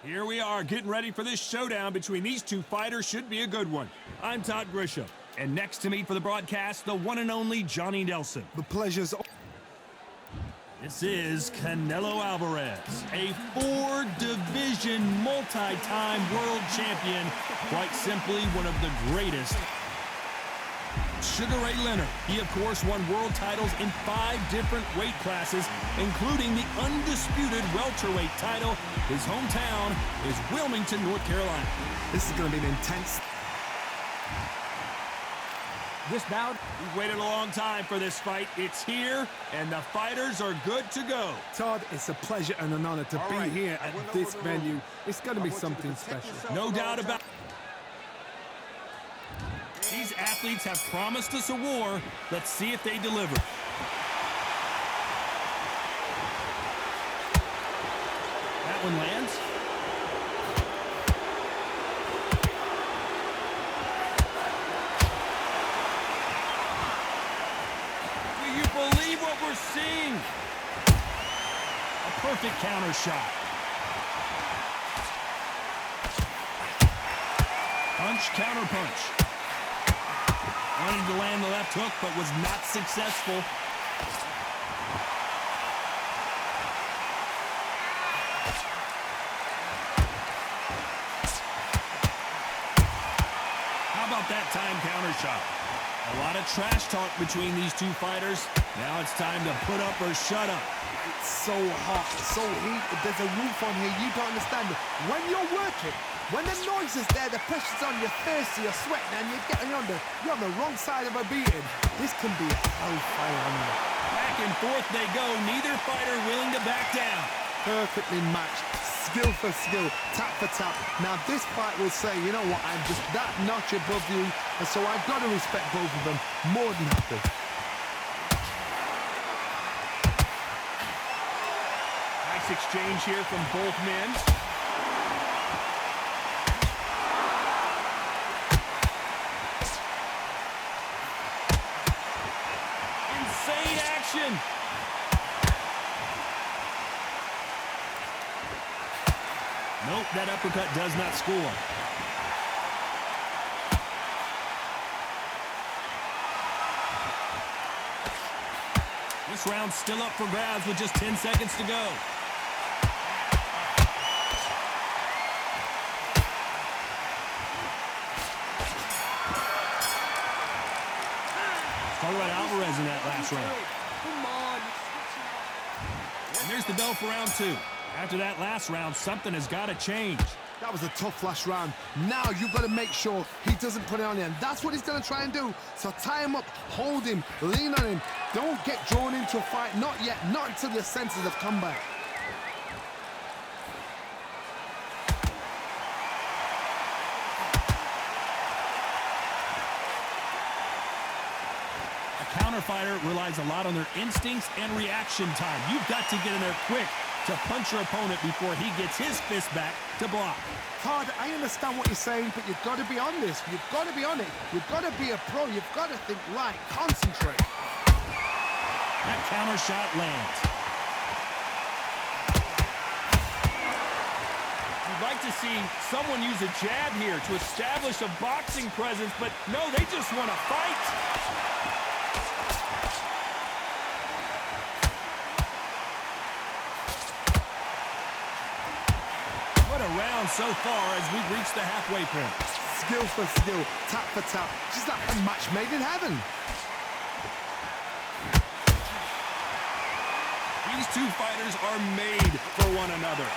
Here we are, getting ready for this showdown between these two fighters. Should be a good one. I'm Todd Grisham, and next to me for the broadcast, the one and only Johnny Nelson. The pleasure's... This is Canelo Alvarez, a four-division, multi-time world champion. Quite simply, one of the greatest. Sugar Ray Leonard. He, of course, won world titles in 5 different weight classes, including the undisputed welterweight title. His hometown is Wilmington, North Carolina. This is going to be an intense... This bout, we've waited a long time for this fight. It's here, and the fighters are good to go. Todd, it's a pleasure and an honor to be here at this venue. It's going to be something special. No doubt about it. These athletes have promised us a war. Let's see if they deliver. That one lands. Do you believe what we're seeing? A perfect counter shot. Punch, counter punch. Wanted to land the left hook, but was not successful. How about that time counter shot? A lot of trash talk between these two fighters. Now it's time to put up or shut up. It's so hot, so heated. There's a roof on here. You don't understand it. When you're working, when the noise is there, the pressure's on, you're thirsty, you're sweating, and you're on the wrong side of a beating. This can be a hellfire on you. Back and forth they go. Neither fighter willing to back down. Perfectly matched, skill for skill, tap for tap. Now this fight will say, you know what, I'm just that notch above you, and so I've got to respect both of them more than happy. Nice exchange here from both men. Insane action. Nope, that uppercut does not score. This round's still up for grabs with just 10 seconds to go. Talk about Alvarez in that last round. Come on. And there's the bell for round 2. After that last round, something has got to change. That was a tough last round. Now you've got to make sure he doesn't put it on you, and that's what he's going to try and do. So tie him up, hold him, lean on him. Don't get drawn into a fight. Not yet. Not until your senses have come back. Counterfighter relies a lot on their instincts and reaction time. You've got to get in there quick to punch your opponent before he gets his fist back to block. Todd, I understand what you're saying, but you've got to be on this. You've got to be on it. You've got to be a pro. You've got to think right. Concentrate. That counter shot lands. You'd like to see someone use a jab here to establish a boxing presence, but no, they just want to fight. Round so far as we've reached the halfway point. Skill for skill, tap for tap, just like a match made in heaven. These two fighters are made for one another.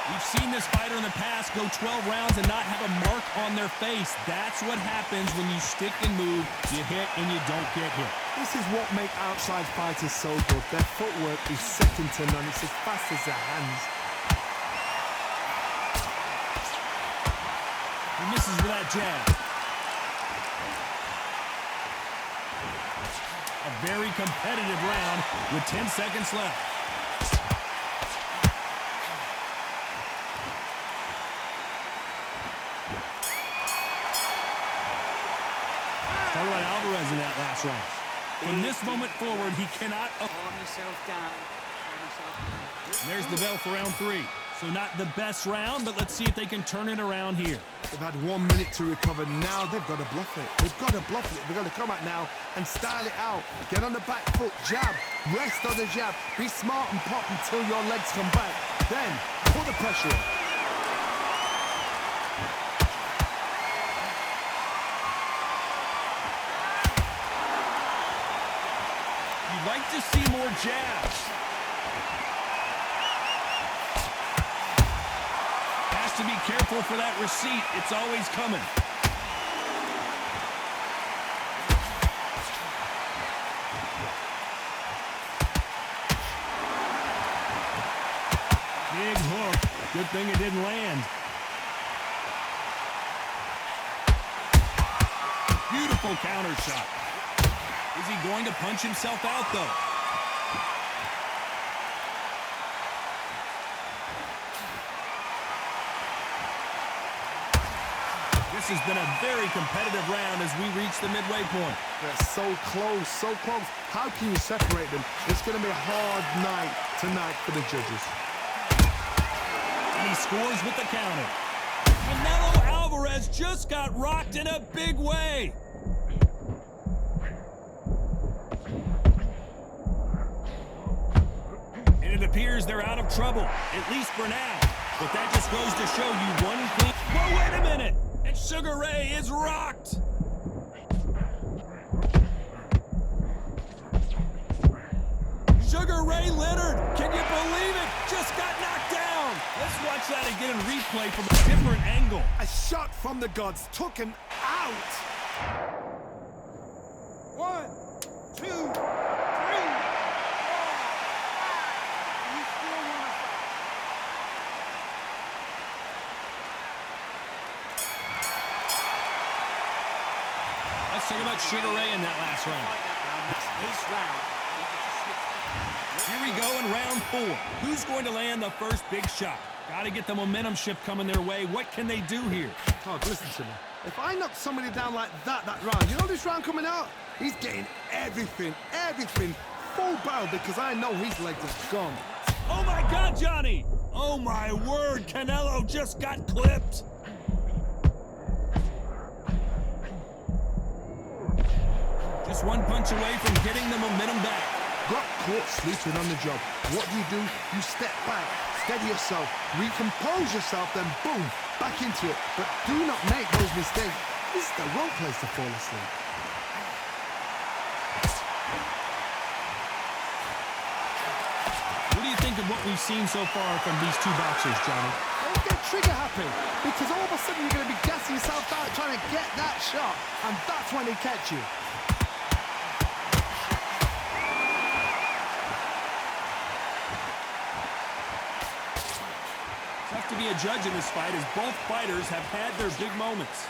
We've seen this fighter in the past go 12 rounds and not have a mark on their face. That's what happens when you stick and move, you hit and you don't get hit. This is what makes outside fighters so good. Their footwork is second to none. It's as fast as their hands. He misses with that jab. A very competitive round with 10 seconds left. Talk about Alvarez in that last round. From this moment forward, he cannot... Calm yourself down. And there's the bell for round 3. So not the best round, but let's see if they can turn it around here. They've had 1 minute to recover. Now they've got to bluff it. They've got to bluff it. They've got to come out now and style it out. Get on the back foot, jab, rest on the jab. Be smart and pop until your legs come back. Then put the pressure on. You'd like to see more jabs. Has to be careful for that receipt. It's always coming. Big hook. Good thing it didn't land. Beautiful counter shot. Is he going to punch himself out, though? This has been a very competitive round as we reach the midway point. They're so close, so close. How can you separate them? It's going to be a hard night tonight for the judges. And he scores with the counter. Canelo Alvarez just got rocked in a big way. And it appears they're out of trouble, at least for now. But that just goes to show you one thing. Whoa, wait a minute! And Sugar Ray is rocked! Sugar Ray Leonard, can you believe it? Just got knocked down. Let's watch that again in replay from a different angle. A shot from the gods took him out. 1, 2, 3, 4, 5. You still want to fight? Let's talk about Sugar Ray in that last round. This round. Here we go in round 4. Who's going to land the first big shot? Got to get the momentum shift coming their way. What can they do here? Todd, listen to me. If I knock somebody down like that round, you know this round coming out? He's getting everything, full barrel because I know his legs are gone. Oh my God, Johnny! Oh my word, Canelo just got clipped. Just one punch away from getting the momentum back. Got caught sleeping on the job. What do? You step back, steady yourself, recompose yourself, then boom, back into it. But do not make those mistakes. This is the wrong place to fall asleep. What do you think of what we've seen so far from these two boxers, Johnny? Don't get trigger happy, because all of a sudden you're going to be gassing yourself out trying to get that shot, and that's when they catch you. Tough to be a judge in this fight as both fighters have had their big moments.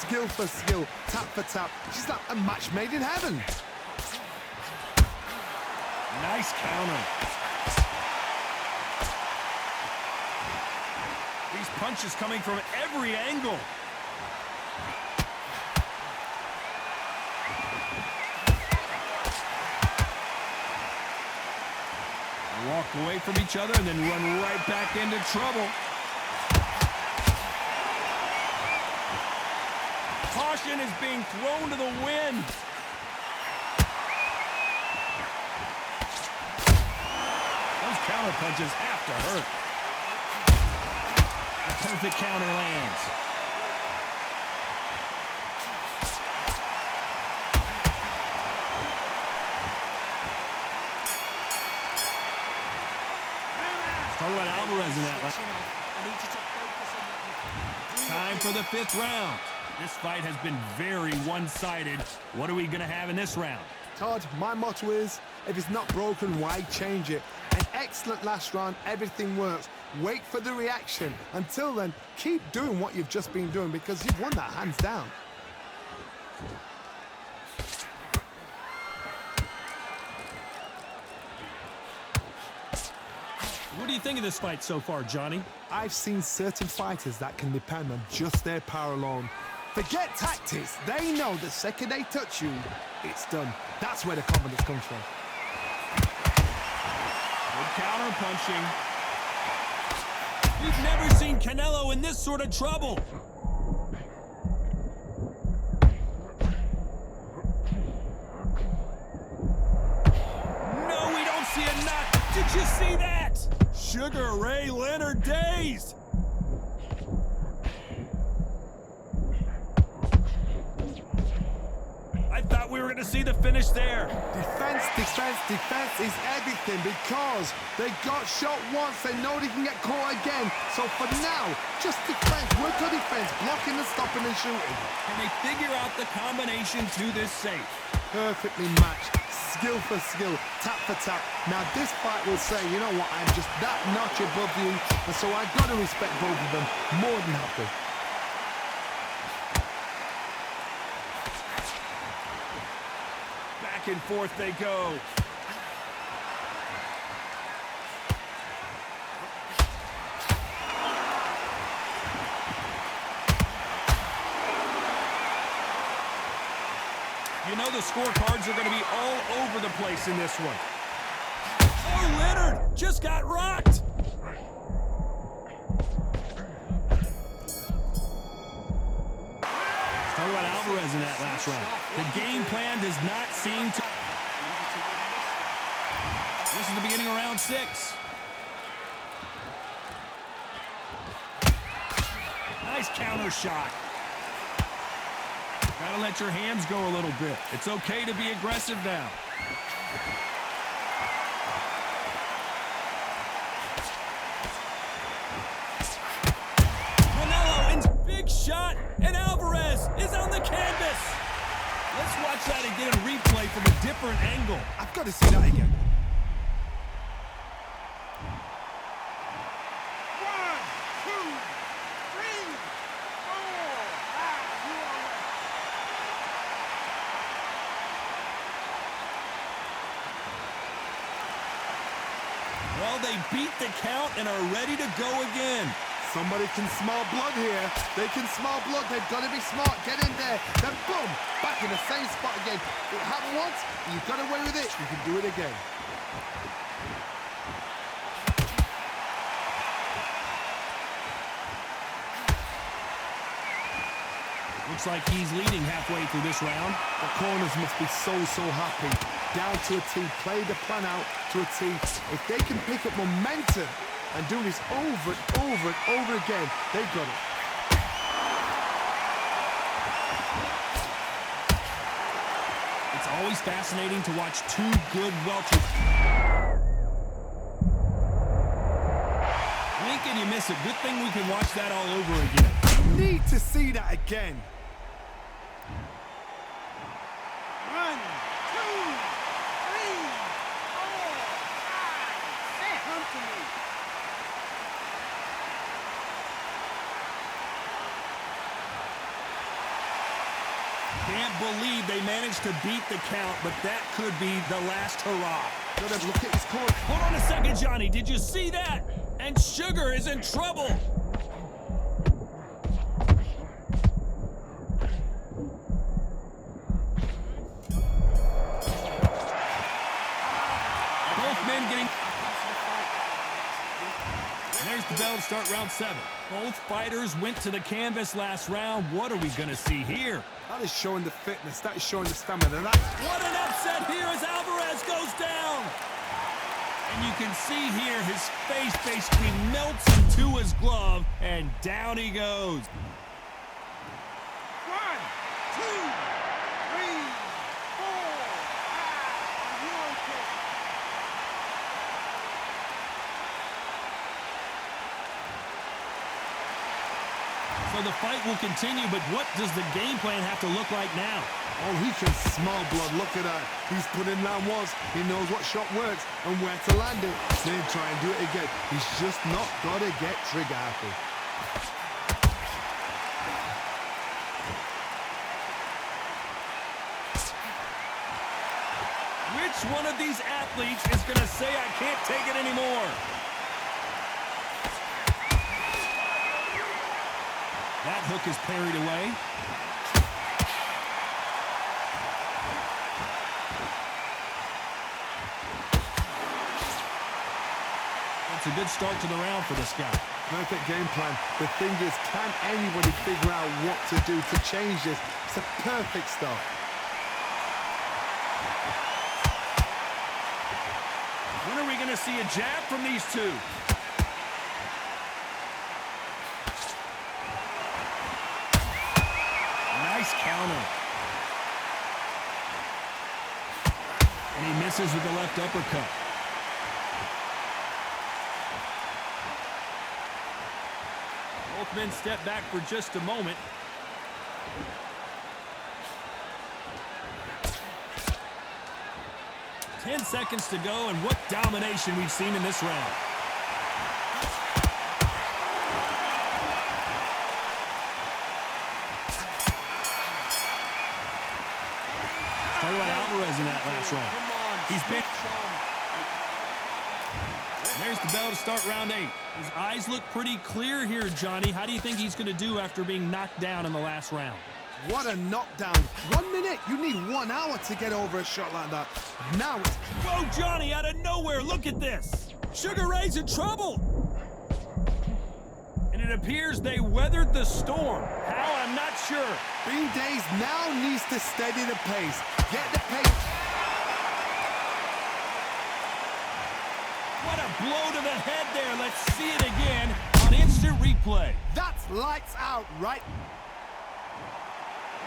Skill for skill, tap for tap. She's like a match made in heaven. Nice counter. These punches coming from every angle. Walk away from each other and then run right back into trouble. Caution is being thrown to the wind. Those counter punches have to hurt. A perfect counter lands. Talk about Alvarez in that last. Time for the 5th round. This fight has been very one-sided. What are we going to have in this round? Todd, my motto is, if it's not broken, why change it? An excellent last round, everything works. Wait for the reaction. Until then, keep doing what you've just been doing because you've won that hands down. What do you think of this fight so far, Johnny? I've seen certain fighters that can depend on just their power alone. Forget tactics. They know the second they touch you, it's done. That's where the confidence comes from. Good counter punching. We've never seen Canelo in this sort of trouble. No, we don't see a knock. Did you see that? Sugar Ray Leonard dazed. I thought we were going to see the finish there. Defense, defense, defense is everything because they got shot once. They know they can get caught again. So for now, just defense, work on defense, blocking and stopping and shooting. Can they figure out the combination to this safe? Perfectly matched, skill for skill, tap for tap. Now this fight will say, you know what, I'm just that notch above you, and so I've got to respect both of them more than happy. Back and forth they go. You know the scorecards are going to be all over the place in this one. Oh, Leonard just got rocked. Talk about Alvarez in that last round. The game plan does not seem to... This is the beginning of round 6. Nice counter shot. Gotta let your hands go a little bit. It's okay to be aggressive now. Canelo in big shot, and Alvarez is on the canvas. Let's watch that again in replay from a different angle. I've got to see that again. Well, they beat the count and are ready to go again. Somebody can smell blood here. They can smell blood. They've got to be smart. Get in there. Then boom, back in the same spot again. It happened once. You got away with it. You can do it again. Looks like he's leading halfway through this round. The corners must be so happy. Down to a T, play the plan out to a T. If they can pick up momentum and do this over and over and over again, they've got it. It's always fascinating to watch two good welters. Blink and you miss it. Good thing we can watch that all over again. Need to see that again. 1, 2, 3, 4, 5. Say hum to me. Can't believe they managed to beat the count, but that could be the last hurrah. Look at his corner. Hold on a second, Johnny. Did you see that? And Sugar is in trouble. Both men getting... There's the bell to start round 7. Both fighters went to the canvas last round. What are we going to see here? That is showing the fitness. That is showing the stamina. What an upset here as Alvarez goes down. And you can see here his face basically melts into his glove, and down he goes. 1, 2, 3, 4, 5. Are you okay? So the fight will continue, but what does the game plan have to look like now? Oh, he can smell blood. Look at that. He's put in round once. He knows what shot works and where to land it. Then try and do it again. He's just not got to get trigger happy. Which one of these athletes is going to say, I can't take it anymore? That hook is parried away. It's a good start to the round for this guy. Perfect game plan. The thing is, can anybody figure out what to do to change this? It's a perfect start. When are we going to see a jab from these two? Nice counter. And he misses with the left uppercut. Both men step back for just a moment. Ten seconds to go, and what domination we've seen in this round. Talk about Alvarez in that last round. He's been... There's the bell to start round 8. His eyes look pretty clear here, Johnny. How do you think he's going to do after being knocked down in the last round? What a knockdown. 1 minute. You need 1 hour to get over a shot like that. Now it's... Whoa, Johnny, out of nowhere. Look at this. Sugar Ray's in trouble. And it appears they weathered the storm. How? I'm not sure. Bean Days now needs to steady the pace. Get the pace. What a blow to the head there. Let's see it again on instant replay. That's lights out, right?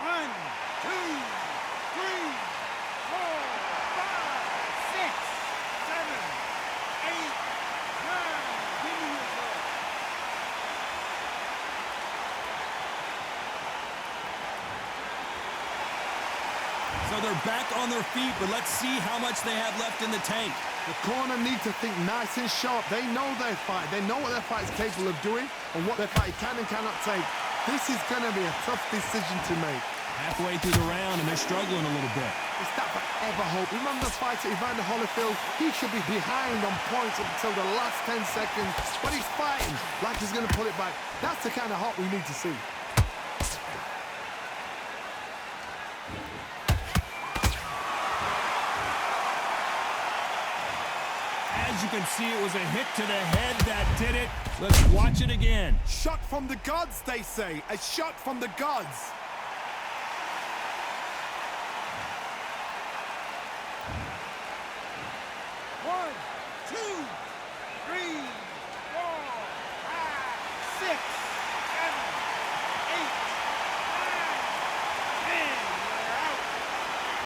1, 2, 3, 4, 5, 6, 7, 8, 9. Give me your ball. So they're back on their feet, but let's see how much they have left in the tank. The corner need to think nice and sharp. They know their fight. They know what their fight is capable of doing and what their fight can and cannot take. This is going to be a tough decision to make. Halfway through the round, and they're struggling a little bit. It's that forever hope. Remember the fighter Evander Holyfield? He should be behind on points until the last 10 seconds, but he's fighting like he's going to pull it back. That's the kind of hope we need to see. As you can see, it was a hit to the head that did it. Let's watch it again. Shot from the gods, they say. A shot from the gods.